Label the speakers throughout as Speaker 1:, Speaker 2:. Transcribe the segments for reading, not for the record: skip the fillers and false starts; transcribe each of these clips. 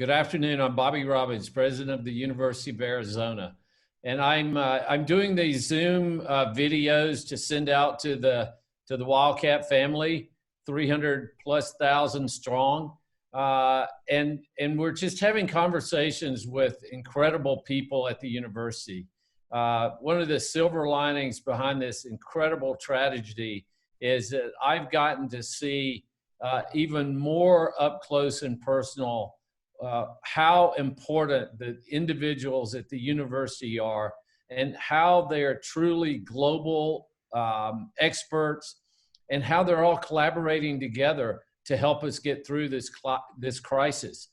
Speaker 1: Good afternoon. I'm Bobby Robbins, president of the University of Arizona, and I'm doing these Zoom videos to send out to the Wildcat family, 300,000+ strong, and we're just having conversations with incredible people at the university. One of the silver linings behind this incredible tragedy is that I've gotten to see even more up close and personal how important the individuals at the university are and how they are truly global experts and how they're all collaborating together to help us get through this crisis.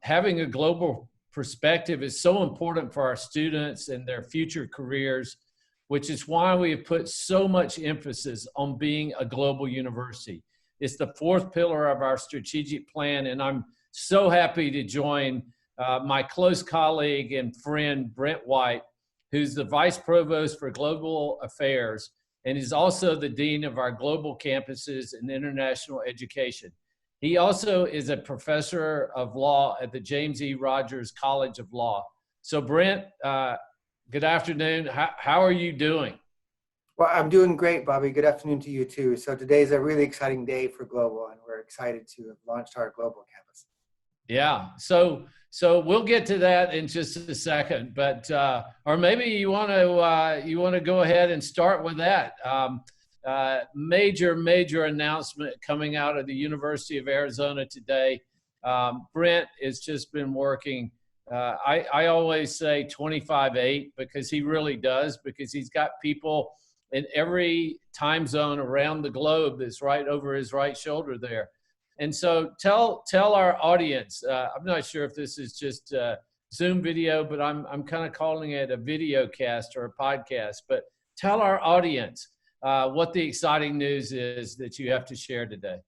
Speaker 1: Having a global perspective is so important for our students and their future careers, which is why we have put so much emphasis on being a global university. It's the fourth pillar of our strategic plan, and I'm so happy to join my close colleague and friend, Brent White, who's the Vice Provost for Global Affairs, and is also the Dean of our global campuses and international education. He also is a professor of law at the James E. Rogers College of Law. So Brent, good afternoon. How are you doing?
Speaker 2: Well, I'm doing great, Bobby. Good afternoon to you too. So today is a really exciting day for Global, and we're excited to have launched our global campus.
Speaker 1: Yeah, so we'll get to that in just a second, but or maybe you want to go ahead and start with that. Major announcement coming out of the University of Arizona today. Brent has just been working. I always say 25/8 because he really does, because he's got people in every time zone around the globe that's right over his right shoulder there. And so tell our audience, I'm not sure if this is just a Zoom video, but I'm kind of calling it a video cast or a podcast, but tell our audience what the exciting news is that you have to share today.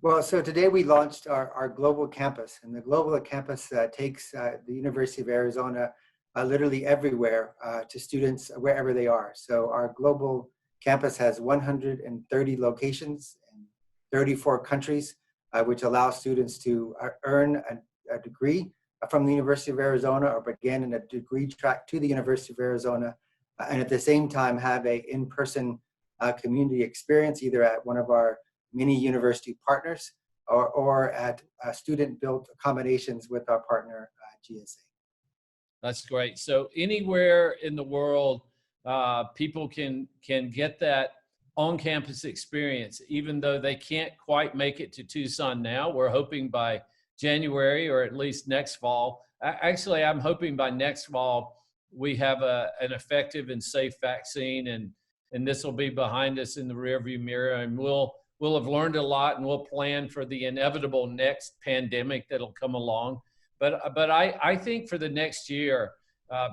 Speaker 2: Well, so today we launched our global campus, and the global campus takes the University of Arizona literally everywhere to students wherever they are. So our global campus has 130 locations in 34 countries. Which allows students to earn a degree from the University of Arizona or begin in a degree track to the University of Arizona, and at the same time have a in-person community experience either at one of our many university partners or at student-built accommodations with our partner, GSA.
Speaker 1: That's great. So anywhere in the world, people can get that on-campus experience, even though they can't quite make it to Tucson now. We're hoping by January or at least next fall. Actually, I'm hoping by next fall we have an effective and safe vaccine, and this will be behind us in the rearview mirror, and we'll have learned a lot, and we'll plan for the inevitable next pandemic that'll come along. But I think for the next year,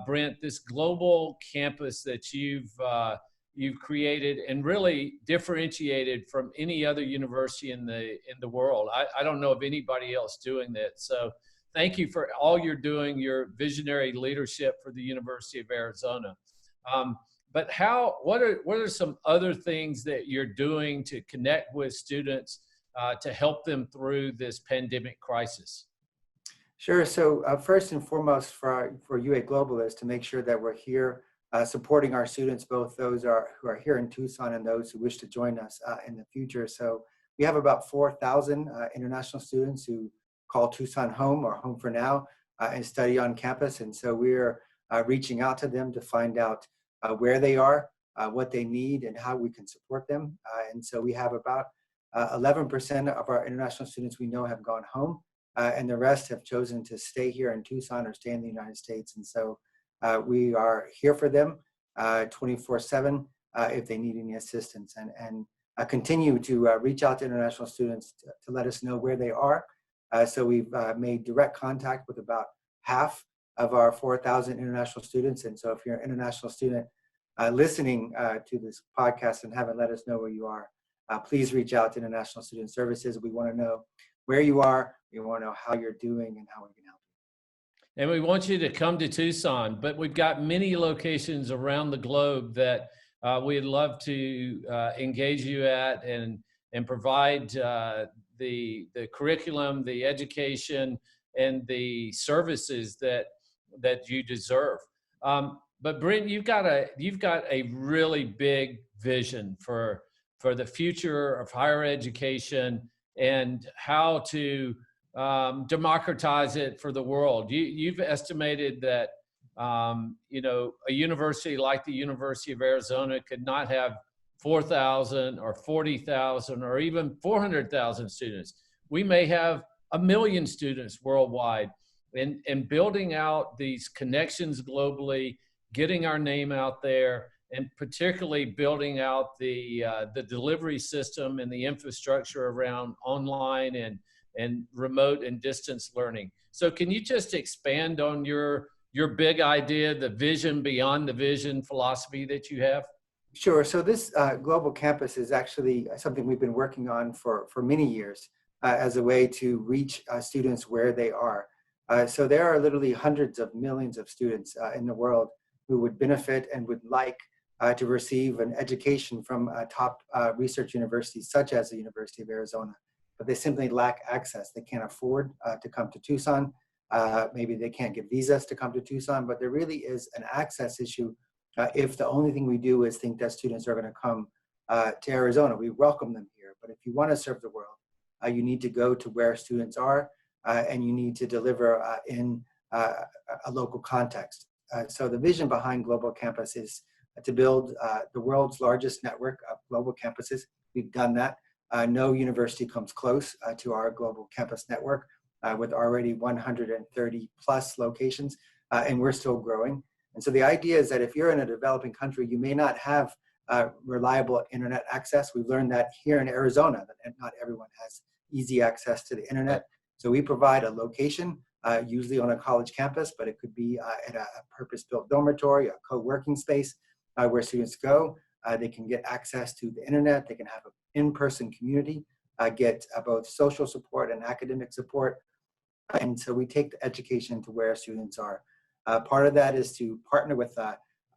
Speaker 1: Brent, this global campus that you've created and really differentiated from any other university in the world. I don't know of anybody else doing that. So thank you for all you're doing, your visionary leadership for the University of Arizona. But what are some other things that you're doing to connect with students to help them through this pandemic crisis?
Speaker 2: Sure. So first and foremost for UA Global is to make sure that we're here supporting our students, both those who are here in Tucson and those who wish to join us in the future. So we have about 4,000 international students who call Tucson home or home for now and study on campus. And so we're reaching out to them to find out where they are, what they need, and how we can support them. And so we have about 11% of our international students we know have gone home, and the rest have chosen to stay here in Tucson or stay in the United States. And so we are here for them 24/7 if they need any assistance, and continue to reach out to international students to let us know where they are. So we've made direct contact with about half of our 4,000 international students. And so if you're an international student listening to this podcast and haven't let us know where you are, please reach out to International Student Services. We want to know where you are. We want to know how you're doing and how we can help.
Speaker 1: And we want you to come to Tucson, but we've got many locations around the globe that we'd love to engage you at and provide the curriculum, the education, and the services that you deserve. But Brent, you've got a really big vision for the future of higher education and how to democratize it for the world. You've estimated that a university like the University of Arizona could not have 4,000 or 40,000 or even 400,000 students. We may have 1 million students worldwide, and building out these connections globally, getting our name out there, and particularly building out the delivery system and the infrastructure around online and remote and distance learning. So can you just expand on your big idea, the vision beyond the vision philosophy that you have?
Speaker 2: Sure. So this global campus is actually something we've been working on for many years as a way to reach students where they are. So there are literally hundreds of millions of students in the world who would benefit and would like to receive an education from top research universities such as the University of Arizona, but they simply lack access. They can't afford to come to Tucson. Maybe they can't get visas to come to Tucson, but there really is an access issue if the only thing we do is think that students are going to come to Arizona. We welcome them here, but if you want to serve the world, you need to go to where students are and you need to deliver in a local context. So the vision behind Global Campus is to build the world's largest network of global campuses. We've done that. No university comes close to our Global Campus network with already 130 plus locations, and we're still growing. And so the idea is that if you're in a developing country, you may not have reliable internet access. We've learned that here in Arizona, that not everyone has easy access to the internet. So we provide a location, usually on a college campus, but it could be at a purpose-built dormitory, a co-working space where students go. They can get access to the internet. They can have an in-person community, get both social support and academic support. And so we take the education to where students are. Part of that is to partner with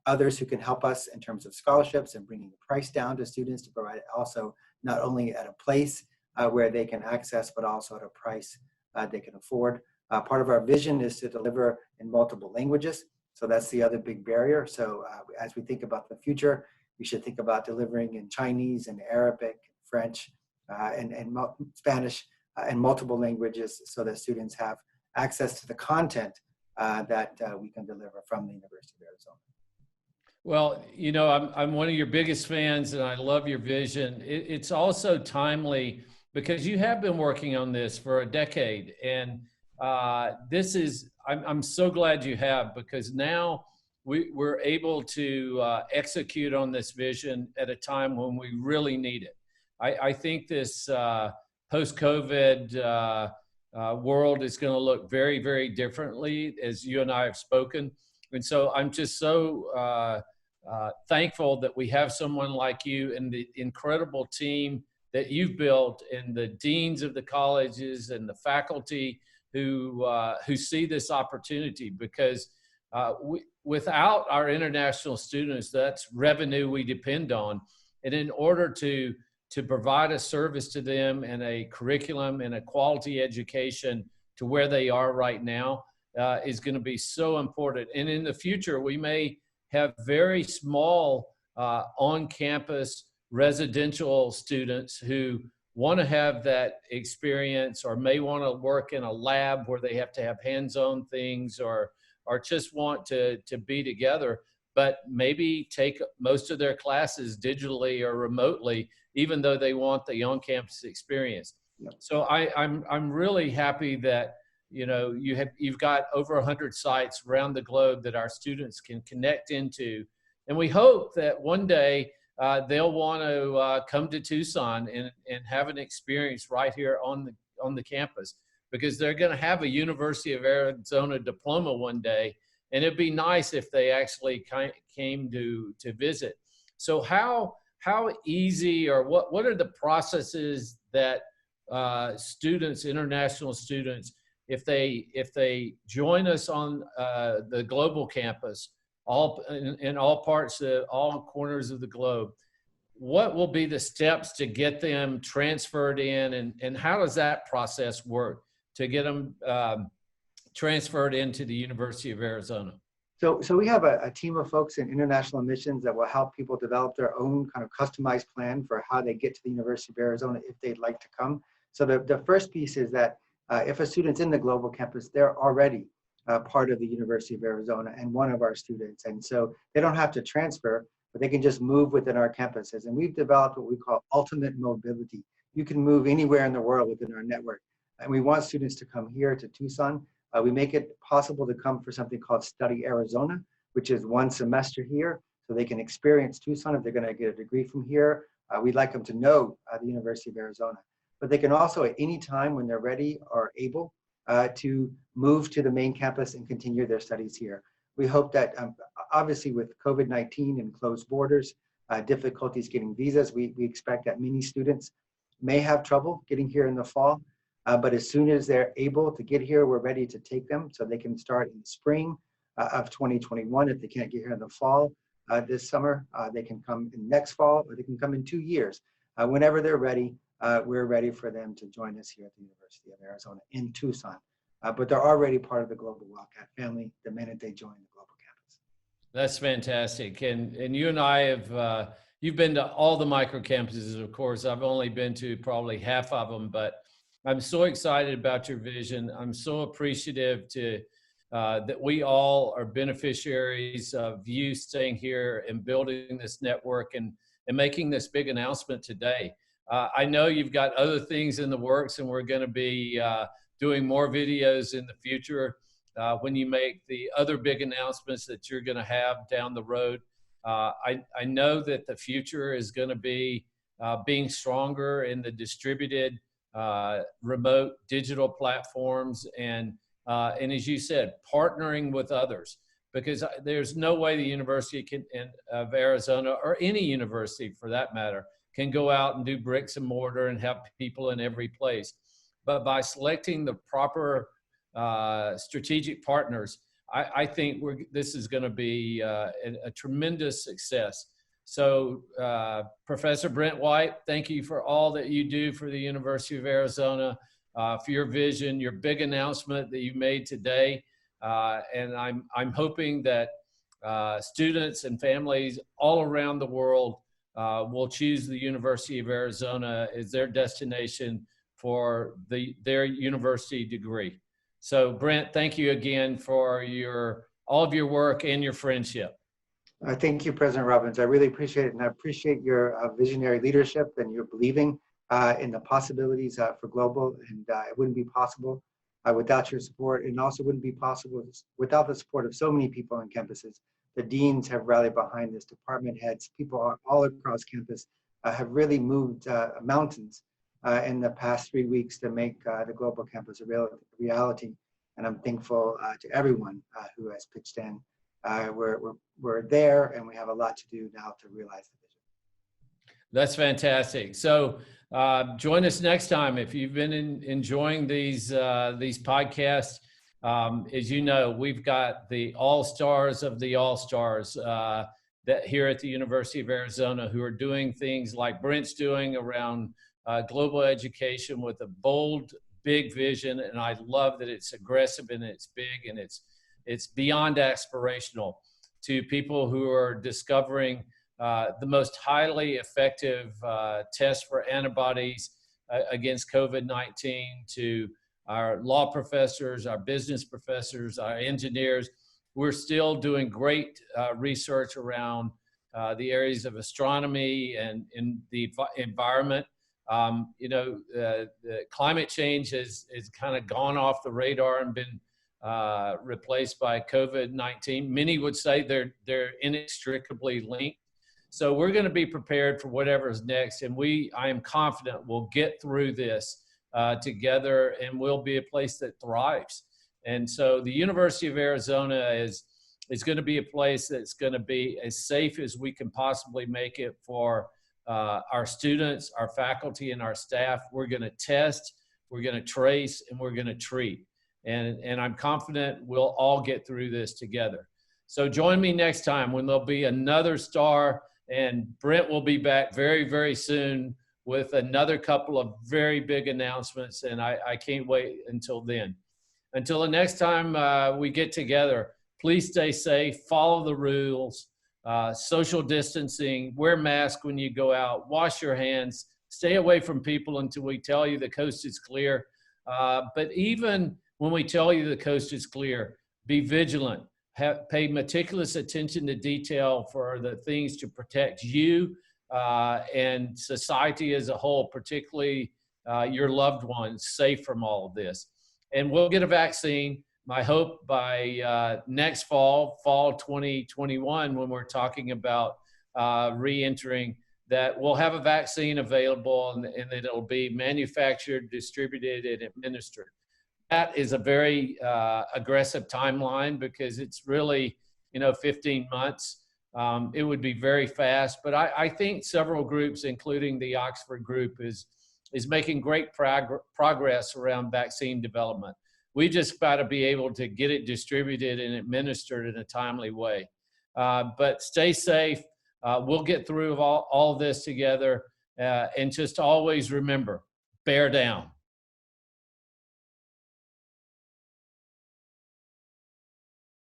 Speaker 2: others who can help us in terms of scholarships and bringing the price down to students to provide it also not only at a place where they can access, but also at a price they can afford. Part of our vision is to deliver in multiple languages. So that's the other big barrier. So as we think about the future, we should think about delivering in Chinese and Arabic, French, and Spanish, and multiple languages so that students have access to the content that we can deliver from the University of Arizona.
Speaker 1: Well, I'm one of your biggest fans, and I love your vision. It's also timely because you have been working on this for a decade, and I'm so glad you have, because now we're able to execute on this vision at a time when we really need it. I think this post-COVID world is going to look very, very differently, as you and I have spoken. And so I'm just so thankful that we have someone like you and the incredible team that you've built, and the deans of the colleges and the faculty who see this opportunity, because without our international students, that's revenue we depend on. And in order to provide a service to them and a curriculum and a quality education to where they are right now is going to be so important. And in the future, we may have very small on-campus residential students who want to have that experience, or may want to work in a lab where they have to have hands-on things, or just want to be together, but maybe take most of their classes digitally or remotely, even though they want the on-campus experience. Yep. So I'm really happy that you've got over 100 sites around the globe that our students can connect into, and we hope that one day they'll want to come to Tucson and have an experience right here on the campus, because they're going to have a University of Arizona diploma one day, and it'd be nice if they actually came to visit. So how easy, or what are the processes that students, international students, if they join us on the global campus, in all parts of all corners of the globe, what will be the steps to get them transferred in, and how does that process work to get them transferred into the University of Arizona?
Speaker 2: So we have a team of folks in international admissions that will help people develop their own kind of customized plan for how they get to the University of Arizona if they'd like to come. So the first piece is that if a student's in the global campus, they're already part of the University of Arizona and one of our students. And so they don't have to transfer, but they can just move within our campuses. And we've developed what we call ultimate mobility. You can move anywhere in the world within our network. And we want students to come here to Tucson. We make it possible to come for something called Study Arizona, which is 1 semester here, so they can experience Tucson if they're going to get a degree from here. We'd like them to know the University of Arizona. But they can also, at any time when they're ready or able, to move to the main campus and continue their studies here. We hope that, obviously with COVID-19 and closed borders, difficulties getting visas, we expect that many students may have trouble getting here in the fall. But as soon as they're able to get here, we're ready to take them so they can start in the spring of 2021. If they can't get here in the fall this summer, they can come in next fall, or they can come in 2 years. Whenever they're ready, we're ready for them to join us here at the University of Arizona in Tucson. But they're already part of the Global Wildcat family the minute they join the global campus.
Speaker 1: That's fantastic. And you and I have, you've been to all the micro campuses, of course. I've only been to probably half of them, but I'm so excited about your vision. I'm so appreciative that we all are beneficiaries of you staying here and building this network and making this big announcement today. I know you've got other things in the works, and we're going to be doing more videos in the future when you make the other big announcements that you're going to have down the road. I know that the future is going to be being stronger in the distributed remote digital platforms, and as you said, partnering with others, because there's no way the University of Arizona, or any university for that matter, can go out and do bricks and mortar and have people in every place. But by selecting the proper strategic partners, I think this is going to be a tremendous success. So Professor Brent White, thank you for all that you do for the University of Arizona, for your vision, your big announcement that you made today. And I'm hoping that students and families all around the world will choose the University of Arizona as their destination for their university degree. So Brent, thank you again for all of your work and your friendship.
Speaker 2: Thank you, President Robbins. I really appreciate it, and I appreciate your visionary leadership and your believing in the possibilities for global. And it wouldn't be possible without your support, and also wouldn't be possible without the support of so many people on campuses. The deans have rallied behind this, department heads, people all across campus have really moved mountains in the past 3 weeks to make the global campus a reality. And I'm thankful to everyone who has pitched in. We're there, and we have a lot to do now to realize the vision.
Speaker 1: That's fantastic. So join us next time. If you've been enjoying these podcasts, as you know, we've got the all-stars of the all-stars that here at the University of Arizona who are doing things like Brent's doing around global education with a bold, big vision. And I love that it's aggressive and it's big and it's beyond aspirational, to people who are discovering the most highly effective test for antibodies against COVID-19, to our law professors, our business professors, our engineers. We're still doing great research around the areas of astronomy and in the environment. The climate change has kind of gone off the radar and been replaced by COVID-19. Many would say they're inextricably linked. So we're going to be prepared for whatever is next, and I am confident we'll get through this together, and we'll be a place that thrives. And so the University of Arizona is going to be a place that's going to be as safe as we can possibly make it for our students, our faculty, and our staff. We're going to test, we're going to trace, and we're going to treat. And I'm confident we'll all get through this together. So join me next time when there'll be another star, and Brent will be back very, very soon with another couple of very big announcements, and I can't wait until then. until the next time we get together, please stay safe, follow the rules, social distancing, wear masks when you go out, wash your hands, stay away from people until we tell you the coast is clear. But even when we tell you the coast is clear, be vigilant, pay meticulous attention to detail for the things to protect you and society as a whole, particularly your loved ones, safe from all of this. And we'll get a vaccine. My hope by next fall 2021, when we're talking about re-entering, that we'll have a vaccine available and that it'll be manufactured, distributed, and administered. That is a very aggressive timeline because it's really, 15 months. It would be very fast, but I think several groups, including the Oxford group, is making great progress around vaccine development. We just got to be able to get it distributed and administered in a timely way. But stay safe. We'll get through all of this together. And just always remember, bear down.